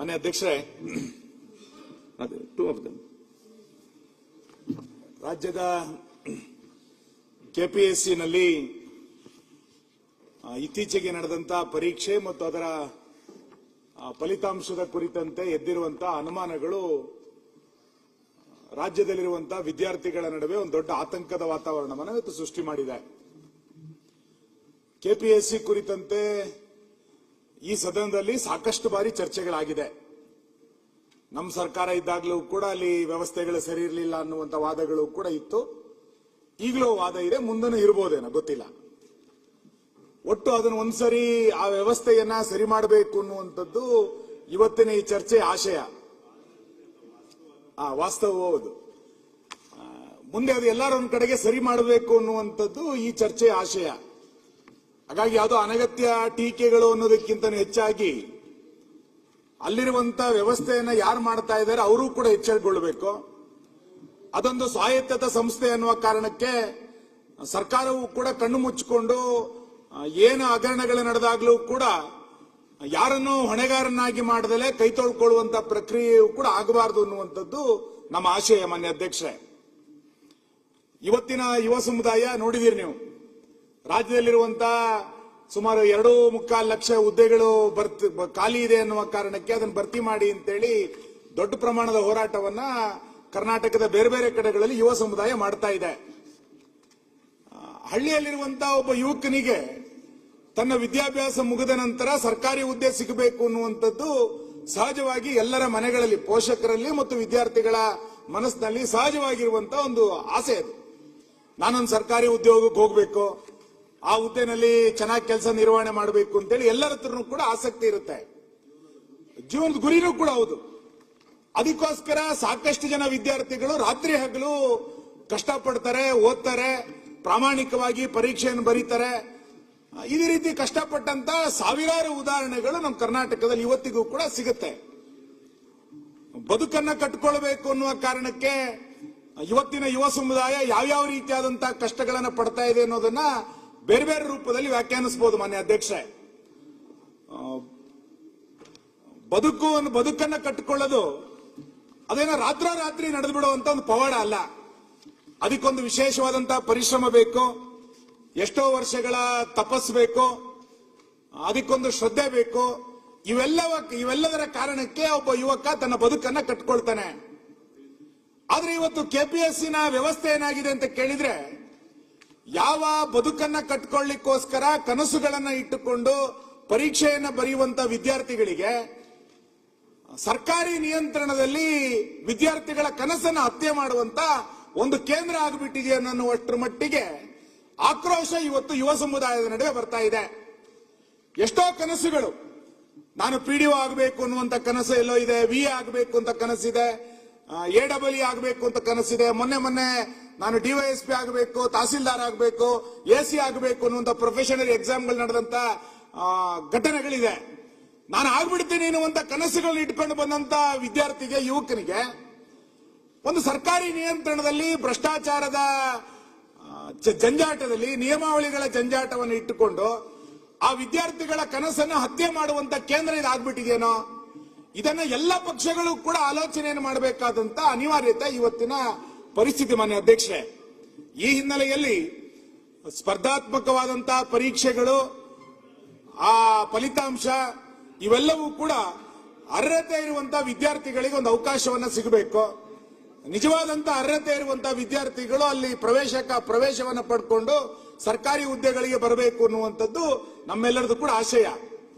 ಮಾನ್ಯ ಅಧ್ಯಕ್ಷರೇ, two of them ರಾಜ್ಯದ ಕೆಪಿಎಸ್ಸಿನಲ್ಲಿ ಇತ್ತೀಚೆಗೆ ನಡೆದಂತಹ ಪರೀಕ್ಷೆ ಮತ್ತು ಅದರ ಫಲಿತಾಂಶದ ಕುರಿತಂತೆ ಎದ್ದಿರುವಂತಹ ಅನುಮಾನಗಳು ರಾಜ್ಯದಲ್ಲಿರುವಂತಹ ವಿದ್ಯಾರ್ಥಿಗಳ ನಡುವೆ ಒಂದು ದೊಡ್ಡ ಆತಂಕದ ವಾತಾವರಣವನ್ನು ಇವತ್ತು ಸೃಷ್ಟಿ ಮಾಡಿದೆ. ಕೆಪಿಎಸ್ಸಿ ಕುರಿತಂತೆ ಈ ಸದನದಲ್ಲಿ ಸಾಕಷ್ಟು ಬಾರಿ ಚರ್ಚೆಗಳಾಗಿದೆ. ನಮ್ಮ ಸರ್ಕಾರ ಇದ್ದಾಗಲೂ ಕೂಡ ಅಲ್ಲಿ ವ್ಯವಸ್ಥೆಗಳು ಸರಿ ಇರಲಿಲ್ಲ ಅನ್ನುವಂಥ ವಾದಗಳು ಕೂಡ ಇತ್ತು. ಈಗಲೂ ವಾದ ಇದೆ, ಮುಂದೂ ಇರಬಹುದೇನೋ ಗೊತ್ತಿಲ್ಲ. ಒಟ್ಟು ಅದನ್ನು ಒಂದ್ಸರಿ ಆ ವ್ಯವಸ್ಥೆಯನ್ನ ಸರಿ ಮಾಡಬೇಕು ಅನ್ನುವಂಥದ್ದು ಇವತ್ತಿನ ಈ ಚರ್ಚೆ ಆಶಯ. ವಾಸ್ತವ ಹೌದು. ಮುಂದೆ ಅದು ಎಲ್ಲರೂ ಒಂದ್ ಕಡೆಗೆ ಸರಿ ಮಾಡಬೇಕು ಅನ್ನುವಂಥದ್ದು ಈ ಚರ್ಚೆ ಆಶಯ. ಹಾಗಾಗಿ ಯಾವುದೋ ಅನಗತ್ಯ ಟೀಕೆಗಳು ಅನ್ನೋದಕ್ಕಿಂತ ಹೆಚ್ಚಾಗಿ ಅಲ್ಲಿರುವಂತ ವ್ಯವಸ್ಥೆಯನ್ನ ಯಾರು ಮಾಡ್ತಾ ಇದ್ದಾರೆ ಅವರು ಕೂಡ ಎಚ್ಚರಗೊಳ್ಳಬೇಕು. ಅದೊಂದು ಸ್ವಾಯತ್ತತ ಸಂಸ್ಥೆ ಅನ್ನುವ ಕಾರಣಕ್ಕೆ ಸರ್ಕಾರವು ಕೂಡ ಕಣ್ಣು ಮುಚ್ಚಿಕೊಂಡು ಏನು ಹಗರಣಗಳು ನಡೆದಾಗ್ಲೂ ಕೂಡ ಯಾರನ್ನೂ ಹೊಣೆಗಾರನಾಗಿ ಮಾಡದಲೇ ಕೈ ತೊಳ್ಕೊಳ್ಳುವಂತ ಪ್ರಕ್ರಿಯೆಯೂ ಕೂಡ ಆಗಬಾರದು ಅನ್ನುವಂಥದ್ದು ನಮ್ಮ ಆಶಯ. ಮಾನ್ಯ ಅಧ್ಯಕ್ಷರೇ, ಇವತ್ತಿನ ಯುವ ಸಮುದಾಯ ನೋಡಿದಿರಿ ನೀವು, ರಾಜ್ಯದಲ್ಲಿರುವಂತಹ ಸುಮಾರು 2.25 ಲಕ್ಷ ಹುದ್ದೆಗಳು ಖಾಲಿ ಇದೆ ಅನ್ನುವ ಕಾರಣಕ್ಕೆ ಅದನ್ನು ಭರ್ತಿ ಮಾಡಿ ಅಂತೇಳಿ ದೊಡ್ಡ ಪ್ರಮಾಣದ ಹೋರಾಟವನ್ನ ಕರ್ನಾಟಕದ ಬೇರೆ ಬೇರೆ ಕಡೆಗಳಲ್ಲಿ ಯುವ ಸಮುದಾಯ ಮಾಡ್ತಾ ಇದೆ. ಹಳ್ಳಿಯಲ್ಲಿರುವಂತಹ ಒಬ್ಬ ಯುವಕನಿಗೆ ತನ್ನ ವಿದ್ಯಾಭ್ಯಾಸ ಮುಗಿದ ನಂತರ ಸರ್ಕಾರಿ ಹುದ್ದೆ ಸಿಗಬೇಕು ಅನ್ನುವಂಥದ್ದು ಸಹಜವಾಗಿ ಎಲ್ಲರ ಮನೆಗಳಲ್ಲಿ, ಪೋಷಕರಲ್ಲಿ ಮತ್ತು ವಿದ್ಯಾರ್ಥಿಗಳ ಮನಸ್ಸಿನಲ್ಲಿ ಸಹಜವಾಗಿರುವಂತಹ ಒಂದು ಆಸೆ ಅದು. ನಾನೊಂದು ಸರ್ಕಾರಿ ಉದ್ಯೋಗಕ್ಕೆ ಹೋಗ್ಬೇಕು, ಆ ಹುದ್ದೆನಲ್ಲಿ ಚೆನ್ನಾಗಿ ಕೆಲಸ ನಿರ್ವಹಣೆ ಮಾಡಬೇಕು ಅಂತೇಳಿ ಎಲ್ಲರ ಹತ್ರನೂ ಕೂಡ ಆಸಕ್ತಿ ಇರುತ್ತೆ. ಜೀವನದ ಗುರಿನೂ ಕೂಡ ಹೌದು. ಅದಕ್ಕೋಸ್ಕರ ಸಾಕಷ್ಟು ಜನ ವಿದ್ಯಾರ್ಥಿಗಳು ರಾತ್ರಿ ಹಗಲು ಕಷ್ಟಪಡ್ತಾರೆ, ಓದ್ತಾರೆ, ಪ್ರಾಮಾಣಿಕವಾಗಿ ಪರೀಕ್ಷೆಯನ್ನು ಬರೀತಾರೆ. ಇದೇ ರೀತಿ ಕಷ್ಟಪಟ್ಟಂತ ಸಾವಿರಾರು ಉದಾಹರಣೆಗಳು ನಮ್ಮ ಕರ್ನಾಟಕದಲ್ಲಿ ಇವತ್ತಿಗೂ ಕೂಡ ಸಿಗುತ್ತೆ. ಬದುಕನ್ನ ಕಟ್ಟಿಕೊಳ್ಬೇಕು ಅನ್ನುವ ಕಾರಣಕ್ಕೆ ಇವತ್ತಿನ ಯುವ ಸಮುದಾಯ ಯಾವ್ಯಾವ ರೀತಿಯಾದಂತಹ ಕಷ್ಟಗಳನ್ನ ಪಡ್ತಾ ಇದೆ ಅನ್ನೋದನ್ನ ಬೇರೆ ಬೇರೆ ರೂಪದಲ್ಲಿ ವ್ಯಾಖ್ಯಾನಿಸಬಹುದು. ಮಾನ್ಯ ಅಧ್ಯಕ್ಷರೇ, ಬದುಕನ್ನ ಕಟ್ಟಿಕೊಳ್ಳೋದು ಅದೇನೋ ರಾತ್ರೋರಾತ್ರಿ ನಡೆದು ಬಿಡುವಂತ ಒಂದು ಪವಾಡ ಅಲ್ಲ. ಅದಕ್ಕೊಂದು ವಿಶೇಷವಾದಂತಹ ಪರಿಶ್ರಮ ಬೇಕು, ಎಷ್ಟೋ ವರ್ಷಗಳ ತಪಸ್ಸು ಬೇಕು, ಅದಕ್ಕೊಂದು ಶ್ರದ್ಧೆ ಬೇಕು. ಇವೆಲ್ಲದರ ಕಾರಣಕ್ಕೆ ಒಬ್ಬ ಯುವಕ ತನ್ನ ಬದುಕನ್ನ ಕಟ್ಟಿಕೊಳ್ತಾನೆ. ಆದ್ರೆ ಇವತ್ತು ಕೆಪಿಎಸ್ಸಿನ ವ್ಯವಸ್ಥೆ ಏನಾಗಿದೆ ಅಂತ ಕೇಳಿದ್ರೆ, ಯಾವ ಬದುಕನ್ನ ಕಟ್ಕೊಳ್ಳಿಕ್ಕೋಸ್ಕರ ಕನಸುಗಳನ್ನ ಇಟ್ಟುಕೊಂಡು ಪರೀಕ್ಷೆಯನ್ನ ಬರೆಯುವಂತ ವಿದ್ಯಾರ್ಥಿಗಳಿಗೆ ಸರ್ಕಾರಿ ನಿಯಂತ್ರಣದಲ್ಲಿ ವಿದ್ಯಾರ್ಥಿಗಳ ಕನಸನ್ನ ಹತ್ಯೆ ಮಾಡುವಂತ ಒಂದು ಕೇಂದ್ರ ಆಗಿಬಿಟ್ಟಿದೆ ಅನ್ನುವಷ್ಟರ ಮಟ್ಟಿಗೆ ಆಕ್ರೋಶ ಇವತ್ತು ಯುವ ಸಮುದಾಯದ ನಡುವೆ ಬರ್ತಾ ಇದೆ. ಎಷ್ಟೋ ಕನಸುಗಳು, ನಾನು ಪಿಡಿಒ ಆಗಬೇಕು ಅನ್ನುವಂತ ಕನಸು ಎಲ್ಲೋ ಇದೆ, ವಿ ಆಗಬೇಕು ಅಂತ ಕನಸಿದೆ, AEE ಆಗಬೇಕು ಅಂತ ಕನಸಿದೆ. ಮೊನ್ನೆ ನಾನು ಡಿವೈಎಸ್ಪಿ ಆಗಬೇಕು, ತಹಸೀಲ್ದಾರ್ ಆಗಬೇಕು, AC ಆಗಬೇಕು ಅನ್ನುವಂತ ಪ್ರೊಫೆಷನಲ್ ಎಕ್ಸಾಮ್ಗಳು ನಡೆದಂತ ಘಟನೆಗಳಿದೆ. ನಾನು ಆಗ್ಬಿಡ್ತೀನಿ ಅನ್ನುವಂತ ಕನಸುಗಳನ್ನ ಇಟ್ಕೊಂಡು ಬಂದಂತ ವಿದ್ಯಾರ್ಥಿಗೆ, ಯುವಕನಿಗೆ ಒಂದು ಸರ್ಕಾರಿ ನಿಯಂತ್ರಣದಲ್ಲಿ ಭ್ರಷ್ಟಾಚಾರದ ಜಂಜಾಟದಲ್ಲಿ, ನಿಯಮಾವಳಿಗಳ ಜಂಜಾಟವನ್ನು ಇಟ್ಟುಕೊಂಡು ಆ ವಿದ್ಯಾರ್ಥಿಗಳ ಕನಸನ್ನು ಹತ್ಯೆ ಮಾಡುವಂತ ಕೇಂದ್ರ ಇದಾಗ್ಬಿಟ್ಟಿದೆಯೇನೋ. ಇದನ್ನ ಎಲ್ಲ ಪಕ್ಷಗಳು ಕೂಡ ಆಲೋಚನೆಯನ್ನು ಮಾಡಬೇಕಾದಂತ ಅನಿವಾರ್ಯತೆ ಇವತ್ತಿನ ಪರಿಸ್ಥಿತಿ. ಮಾನ್ಯ ಅಧ್ಯಕ್ಷರೇ, ಈ ಹಿನ್ನೆಲೆಯಲ್ಲಿ ಸ್ಪರ್ಧಾತ್ಮಕವಾದಂತಹ ಪರೀಕ್ಷೆಗಳು, ಆ ಫಲಿತಾಂಶ ಇವೆಲ್ಲವೂ ಕೂಡ ಅರ್ಹತೆ ಇರುವಂತಹ ವಿದ್ಯಾರ್ಥಿಗಳಿಗೆ ಒಂದು ಅವಕಾಶವನ್ನ ಸಿಗಬೇಕು. ನಿಜವಾದಂತಹ ಅರ್ಹತೆ ಇರುವಂತಹ ವಿದ್ಯಾರ್ಥಿಗಳು ಅಲ್ಲಿ ಪ್ರವೇಶವನ್ನ ಪಡ್ಕೊಂಡು ಸರ್ಕಾರಿ ಹುದ್ದೆಗಳಿಗೆ ಬರಬೇಕು ಅನ್ನುವಂಥದ್ದು ನಮ್ಮೆಲ್ಲರದು ಕೂಡ ಆಶಯ.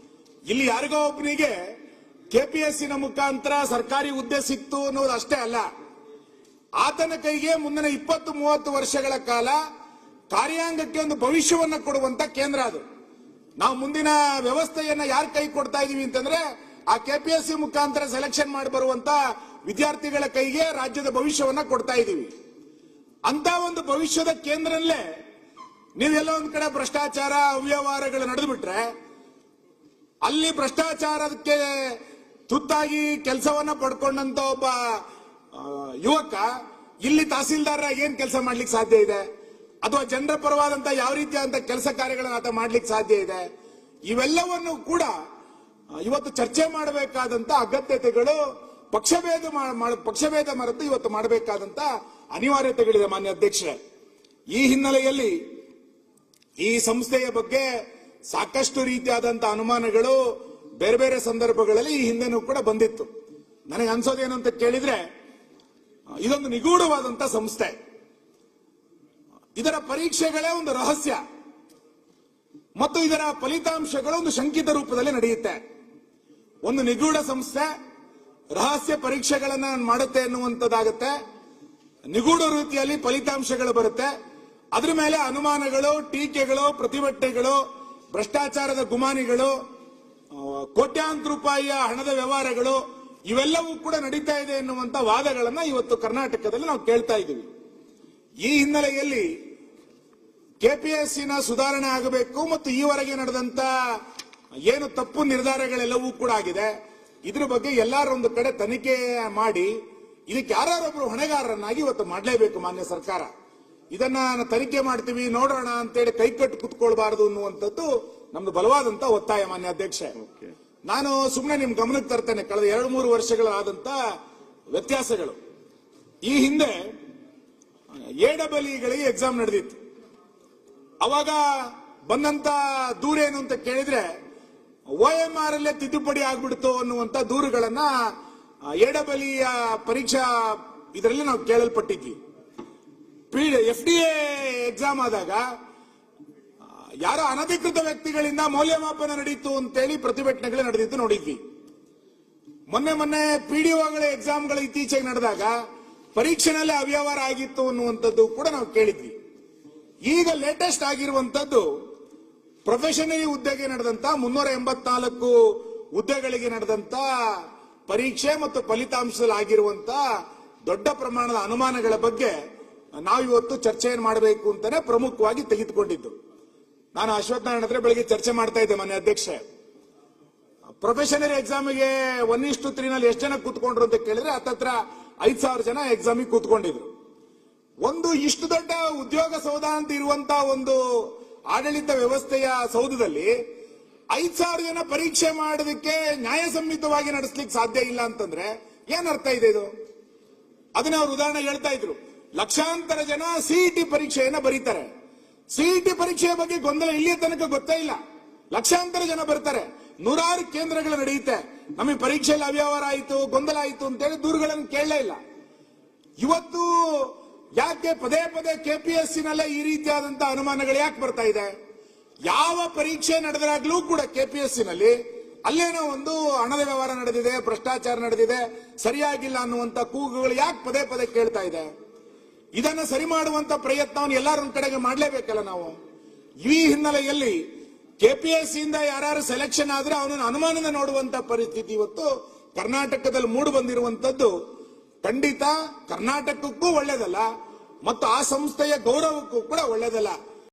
ಇಲ್ಲಿ ಯಾರಿಗೋ ಒಬ್ಬನಿಗೆ ಕೆಪಿಎಸ್ಸಿನ ಮುಖಾಂತರ ಸರ್ಕಾರಿ ಹುದ್ದೆ ಸಿಕ್ತು ಅನ್ನೋದು ಅಷ್ಟೇ ಅಲ್ಲ, ಆತನ ಕೈಗೆ ಮುಂದಿನ 20-30 ವರ್ಷಗಳ ಕಾಲ ಕಾರ್ಯಾಂಗಕ್ಕೆ ಒಂದು ಭವಿಷ್ಯವನ್ನ ಕೊಡುವಂತ ಕೇಂದ್ರ ಅದು. ನಾವು ಮುಂದಿನ ವ್ಯವಸ್ಥೆಯನ್ನ ಯಾರು ಕೈ ಕೊಡ್ತಾ ಇದೀವಿ ಅಂತಂದ್ರೆ, ಆ ಕೆಪಿಎಸ್ಸಿ ಮುಖಾಂತರ ಸೆಲೆಕ್ಷನ್ ಮಾಡಿ ಬರುವಂತ ವಿದ್ಯಾರ್ಥಿಗಳ ಕೈಗೆ ರಾಜ್ಯದ ಭವಿಷ್ಯವನ್ನ ಕೊಡ್ತಾ ಇದೀವಿ. ಅಂತ ಒಂದು ಭವಿಷ್ಯದ ಕೇಂದ್ರಲ್ಲೇ ನೀವೆಲ್ಲ ಒಂದ್ ಕಡೆ ಭ್ರಷ್ಟಾಚಾರ, ಅವ್ಯವಹಾರಗಳು ನಡೆದು ಬಿಟ್ರೆ, ಅಲ್ಲಿ ಭ್ರಷ್ಟಾಚಾರಕ್ಕೆ ತುತ್ತಾಗಿ ಕೆಲಸವನ್ನ ಪಡ್ಕೊಂಡಂತ ಒಬ್ಬ ಯುವಕ ಇಲ್ಲಿ ತಹಸೀಲ್ದಾರ ಏನ್ ಕೆಲಸ ಮಾಡ್ಲಿಕ್ಕೆ ಸಾಧ್ಯ ಇದೆ? ಅಥವಾ ಜನರ ಪರವಾದಂತ ಯಾವ ರೀತಿಯಾದಂತ ಕೆಲಸ ಕಾರ್ಯಗಳನ್ನು ಆತ ಮಾಡ್ಲಿಕ್ಕೆ ಸಾಧ್ಯ ಇದೆ? ಇವೆಲ್ಲವನ್ನು ಕೂಡ ಇವತ್ತು ಚರ್ಚೆ ಮಾಡಬೇಕಾದಂತ ಅಗತ್ಯತೆಗಳು ಪಕ್ಷಭೇದ ಮರೆತು ಇವತ್ತು ಮಾಡಬೇಕಾದಂತ ಅನಿವಾರ್ಯತೆಗಳಿದೆ ಮಾನ್ಯ ಅಧ್ಯಕ್ಷರೇ. ಈ ಹಿನ್ನೆಲೆಯಲ್ಲಿ ಈ ಸಂಸ್ಥೆಯ ಬಗ್ಗೆ ಸಾಕಷ್ಟು ರೀತಿಯಾದಂತಹ ಅನುಮಾನಗಳು ಬೇರೆ ಬೇರೆ ಸಂದರ್ಭಗಳಲ್ಲಿ ಈ ಹಿಂದೆನೂ ಕೂಡ ಬಂದಿತ್ತು. ನನಗೆ ಅನ್ಸೋದೇನು ಅಂತ ಕೇಳಿದ್ರೆ, ಇದೊಂದು ನಿಗೂಢವಾದಂತ ಸಂಸ್ಥೆ, ಇದರ ಪರೀಕ್ಷೆಗಳೇ ಒಂದು ರಹಸ್ಯ ಮತ್ತು ಇದರ ಫಲಿತಾಂಶಗಳು ಒಂದು ಶಂಕಿತ ರೂಪದಲ್ಲಿ ನಡೆಯುತ್ತೆ. ಒಂದು ನಿಗೂಢ ಸಂಸ್ಥೆ ರಹಸ್ಯ ಪರೀಕ್ಷೆಗಳನ್ನ ಮಾಡುತ್ತೆ ಎನ್ನುವಂಥದ್ದಾಗುತ್ತೆ, ನಿಗೂಢ ರೀತಿಯಲ್ಲಿ ಫಲಿತಾಂಶಗಳು ಬರುತ್ತೆ, ಅದ್ರ ಮೇಲೆ ಅನುಮಾನಗಳು, ಟೀಕೆಗಳು, ಪ್ರತಿಭಟನೆಗಳು, ಭ್ರಷ್ಟಾಚಾರದ ಗುಮಾನಿಗಳು, ಕೋಟ್ಯಾಂತರ ರೂಪಾಯಿಯ ಹಣದ ವ್ಯವಹಾರಗಳು ಇವೆಲ್ಲವೂ ಕೂಡ ನಡೀತಾ ಇದೆ ಎನ್ನುವಂತ ವಾದಗಳನ್ನ ಇವತ್ತು ಕರ್ನಾಟಕದಲ್ಲಿ ನಾವು ಕೇಳ್ತಾ ಇದ್ದೀವಿ. ಈ ಹಿನ್ನೆಲೆಯಲ್ಲಿ ಕೆಪಿಎಸ್ಸಿನ ಸುಧಾರಣೆ ಆಗಬೇಕು ಮತ್ತು ಈವರೆಗೆ ನಡೆದಂತ ಏನು ತಪ್ಪು ನಿರ್ಧಾರಗಳೆಲ್ಲವೂ ಕೂಡ ಆಗಿದೆ, ಇದ್ರ ಬಗ್ಗೆ ಎಲ್ಲಾರು ಒಂದು ಕಡೆ ತನಿಖೆ ಮಾಡಿ ಇದಕ್ಕೆ ಯಾರೊಬ್ರು ಹೊಣೆಗಾರರನ್ನಾಗಿ ಇವತ್ತು ಮಾಡಲೇಬೇಕು ಮಾನ್ಯ ಸರ್ಕಾರ. ಇದನ್ನ ತನಿಖೆ ಮಾಡ್ತೀವಿ ನೋಡೋಣ ಅಂತೇಳಿ ಕೈಕಟ್ಟು ಕುತ್ಕೊಳ್ಬಾರದು ಅನ್ನುವಂಥದ್ದು ನಮ್ದು ಬಲವಾದಂತ ಒತ್ತಾಯ ಮಾನ್ಯ ಅಧ್ಯಕ್ಷ. ನಾನು ಸುಮ್ಮನೆ ನಿಮ್ ಗಮನಕ್ಕೆ ತರ್ತೇನೆ ಕಳೆದ 2-3 ವರ್ಷಗಳಾದಂತ ವ್ಯತ್ಯಾಸಗಳು. ಈ ಹಿಂದೆ ಎಡಬ್ಲ್ಯೂಗಳಿಗೆ ಎಕ್ಸಾಮ್ ನಡೆದಿತ್ತು. ಅವಾಗ ಬಂದಂತ ದೂರ ಏನು ಅಂತ ಕೇಳಿದ್ರೆ OMR ಅಲ್ಲೇ ತಿದ್ದುಪಡಿ ಆಗ್ಬಿಡ್ತು ಅನ್ನುವಂತ ದೂರುಗಳನ್ನ ಎಡಬ್ಲ್ಯೂ ಪರೀಕ್ಷಾ ಇದರಲ್ಲಿ ನಾವು ಕೇಳಲ್ಪಟ್ಟಿದ್ವಿ. FDA ಎಕ್ಸಾಮ್ ಆದಾಗ ಯಾರೋ ಅನಧಿಕೃತ ವ್ಯಕ್ತಿಗಳಿಂದ ಮೌಲ್ಯಮಾಪನ ನಡೀತು ಅಂತೇಳಿ ಪ್ರತಿಭಟನೆಗಳು ನಡೆದಿತ್ತು ನೋಡಿದ್ವಿ. ಮೊನ್ನೆ PDOಗಳ ಎಕ್ಸಾಮ್ಗಳು ಇತ್ತೀಚೆಗೆ ನಡೆದಾಗ ಪರೀಕ್ಷೆನಲ್ಲೇ ಅವ್ಯವಹಾರ ಆಗಿತ್ತು ಅನ್ನುವಂಥದ್ದು ಕೂಡ ನಾವು ಕೇಳಿದ್ವಿ. ಈಗ ಲೇಟೆಸ್ಟ್ ಆಗಿರುವಂತದ್ದು ಪ್ರೊಫೆಷನರಿ ಹುದ್ದೆಗೆ ನಡೆದಂತ 384 ಹುದ್ದೆಗಳಿಗೆ ನಡೆದಂತ ಪರೀಕ್ಷೆ ಮತ್ತು ಫಲಿತಾಂಶದಲ್ಲಿ ಆಗಿರುವಂತ ದೊಡ್ಡ ಪ್ರಮಾಣದ ಅನುಮಾನಗಳ ಬಗ್ಗೆ ನಾವಿವತ್ತು ಚರ್ಚೆಯನ್ನು ಮಾಡಬೇಕು ಅಂತಾನೆ ಪ್ರಮುಖವಾಗಿ ತೆಗೆದುಕೊಂಡಿದ್ದು. ನಾನು ಅಶ್ವತ್ಥನಾರಾಯಣ ಹತ್ರ ಬೆಳಗ್ಗೆ ಚರ್ಚೆ ಮಾಡ್ತಾ ಇದ್ದೆ ಮಾನ್ಯ ಅಧ್ಯಕ್ಷೆ. ಪ್ರೊಫೆಷನರಿ ಎಕ್ಸಾಮಿಗೆ 1:3 ನಲ್ಲಿ ಎಷ್ಟು ಜನ ಕೂತ್ಕೊಂಡ್ರು ಅಂತ ಕೇಳಿದ್ರೆ ಹತ್ತತ್ರ 5,000 ಜನ ಎಕ್ಸಾಮಿಗೆ ಕೂತ್ಕೊಂಡಿದ್ರು. ಒಂದು ಇಷ್ಟು ದೊಡ್ಡ ಉದ್ಯೋಗ ಸೌಧ ಅಂತ ಇರುವಂತ ಒಂದು ಆಡಳಿತ ವ್ಯವಸ್ಥೆಯ ಸೌಧದಲ್ಲಿ 5,000 ಜನ ಪರೀಕ್ಷೆ ಮಾಡೋದಕ್ಕೆ ನ್ಯಾಯಸಮ್ಮತವಾಗಿ ನಡೆಸಲಿಕ್ಕೆ ಸಾಧ್ಯ ಇಲ್ಲ ಅಂತಂದ್ರೆ ಏನ್ ಅರ್ಥ ಇದೆ ಇದು? ಅದನ್ನ ಅವ್ರು ಉದಾಹರಣೆ ಹೇಳ್ತಾ ಇದ್ರು. ಲಕ್ಷಾಂತರ ಜನ CET ಪರೀಕ್ಷೆಯನ್ನ ಬರೀತಾರೆ. CET ಪರೀಕ್ಷೆಯ ಬಗ್ಗೆ ಗೊಂದಲ ಇಲ್ಲಿಯ ತನಕ ಗೊತ್ತೇ ಇಲ್ಲ. ಲಕ್ಷಾಂತರ ಜನ ಬರ್ತಾರೆ, 100 ಕೇಂದ್ರಗಳು ನಡೆಯುತ್ತೆ. ನಮಗೆ ಪರೀಕ್ಷೆಯಲ್ಲಿ ಅವ್ಯವಹಾರ ಆಯಿತು, ಗೊಂದಲ ಆಯಿತು ಅಂತೇಳಿ ದೂರುಗಳನ್ನು ಕೇಳಲೇ ಇಲ್ಲ. ಇವತ್ತು ಯಾಕೆ ಪದೇ ಕೆಪಿಎಸ್ಸಿನಲ್ಲೇ ಈ ರೀತಿಯಾದಂತಹ ಅನುಮಾನಗಳು ಯಾಕೆ ಬರ್ತಾ ಇದೆ? ಯಾವ ಪರೀಕ್ಷೆ ನಡೆದಾಗ್ಲೂ ಕೂಡ ಕೆಪಿಎಸ್ಸಿನಲ್ಲಿ ಅಲ್ಲೇನೋ ಒಂದು ಹಣದ ವ್ಯವಹಾರ ನಡೆದಿದೆ, ಭ್ರಷ್ಟಾಚಾರ ನಡೆದಿದೆ, ಸರಿಯಾಗಿಲ್ಲ ಅನ್ನುವಂತ ಕೂಗುಗಳು ಯಾಕೆ ಪದೇ ಕೇಳ್ತಾ ಇದೆ? ಇದನ್ನ ಸರಿ ಮಾಡುವಂತ ಪ್ರಯತ್ನವನ್ನು ಎಲ್ಲಾರ ಕಡೆಗೆ ಮಾಡಲೇಬೇಕಲ್ಲ ನಾವು. ಈ ಹಿನ್ನೆಲೆಯಲ್ಲಿ ಕೆಪಿಎಸ್ಸಿಯಿಂದ ಯಾರು ಸೆಲೆಕ್ಷನ್ ಆದ್ರೆ ಅವನನ್ನು ಅನುಮಾನದ ನೋಡುವಂತ ಪರಿಸ್ಥಿತಿ ಇವತ್ತು ಕರ್ನಾಟಕದಲ್ಲಿ ಮೂಡಿ ಬಂದಿರುವಂತದ್ದು ಖಂಡಿತ ಕರ್ನಾಟಕಕ್ಕೂ ಒಳ್ಳೇದಲ್ಲ ಮತ್ತು ಆ ಸಂಸ್ಥೆಯ ಗೌರವಕ್ಕೂ ಕೂಡ ಒಳ್ಳೇದಲ್ಲ.